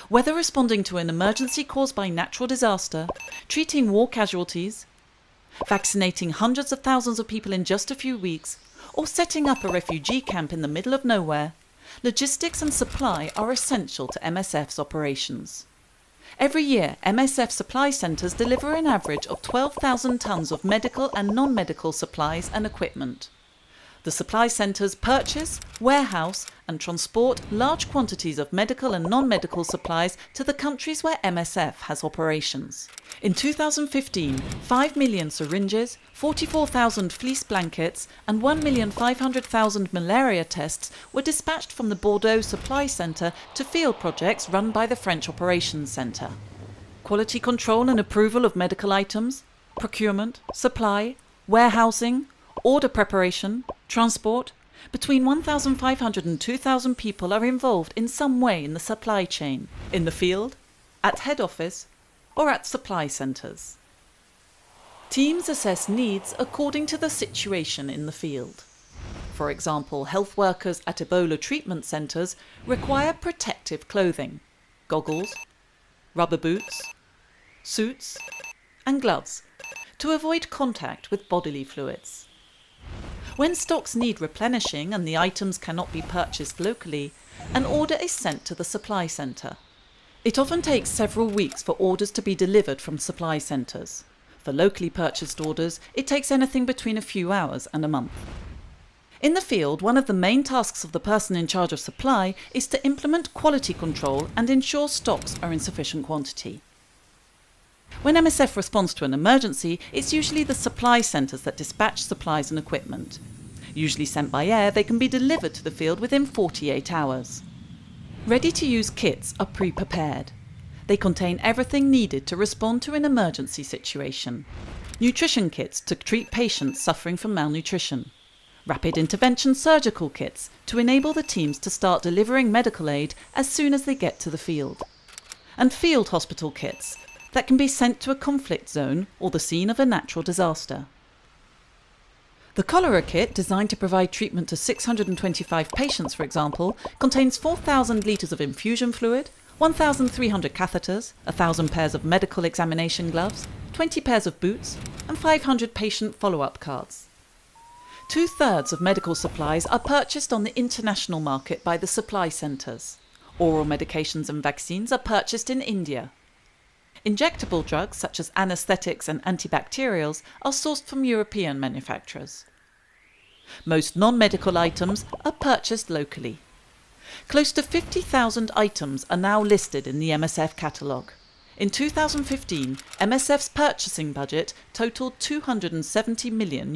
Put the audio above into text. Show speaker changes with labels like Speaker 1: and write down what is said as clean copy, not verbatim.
Speaker 1: Whether responding to an emergency caused by natural disaster, treating war casualties, vaccinating hundreds of thousands of people in just a few weeks, or setting up a refugee camp in the middle of nowhere, logistics and supply are essential to MSF's operations. Every year, MSF supply centres deliver an average of 12,000 tonnes of medical and non-medical supplies and equipment. The supply centres purchase, warehouse and transport large quantities of medical and non-medical supplies to the countries where MSF has operations. In 2015, 5 million syringes, 44,000 fleece blankets and 1,500,000 malaria tests were dispatched from the Bordeaux Supply Centre to field projects run by the French Operations Centre. Quality control and approval of medical items, procurement, supply, warehousing, order preparation, transport. Between 1,500 and 2,000 people are involved in some way in the supply chain, in the field, at head office, or at supply centres. Teams assess needs according to the situation in the field. For example, health workers at Ebola treatment centres require protective clothing, goggles, rubber boots, suits, and gloves to avoid contact with bodily fluids. When stocks need replenishing and the items cannot be purchased locally, an order is sent to the supply centre. It often takes several weeks for orders to be delivered from supply centres. For locally purchased orders, it takes anything between a few hours and a month. In the field, one of the main tasks of the person in charge of supply is to implement quality control and ensure stocks are in sufficient quantity. When MSF responds to an emergency, it's usually the supply centres that dispatch supplies and equipment. Usually sent by air, they can be delivered to the field within 48 hours. Ready-to-use kits are pre-prepared. They contain everything needed to respond to an emergency situation. Nutrition kits to treat patients suffering from malnutrition. Rapid intervention surgical kits to enable the teams to start delivering medical aid as soon as they get to the field. And field hospital kits that can be sent to a conflict zone or the scene of a natural disaster. The cholera kit, designed to provide treatment to 625 patients, for example, contains 4,000 litres of infusion fluid, 1,300 catheters, 1,000 pairs of medical examination gloves, 20 pairs of boots, and 500 patient follow-up cards. 2/3 of medical supplies are purchased on the international market by the supply centres. Oral medications and vaccines are purchased in India. Injectable drugs, such as anaesthetics and antibacterials, are sourced from European manufacturers. Most non-medical items are purchased locally. Close to 50,000 items are now listed in the MSF catalogue. In 2015, MSF's purchasing budget totalled €270 million.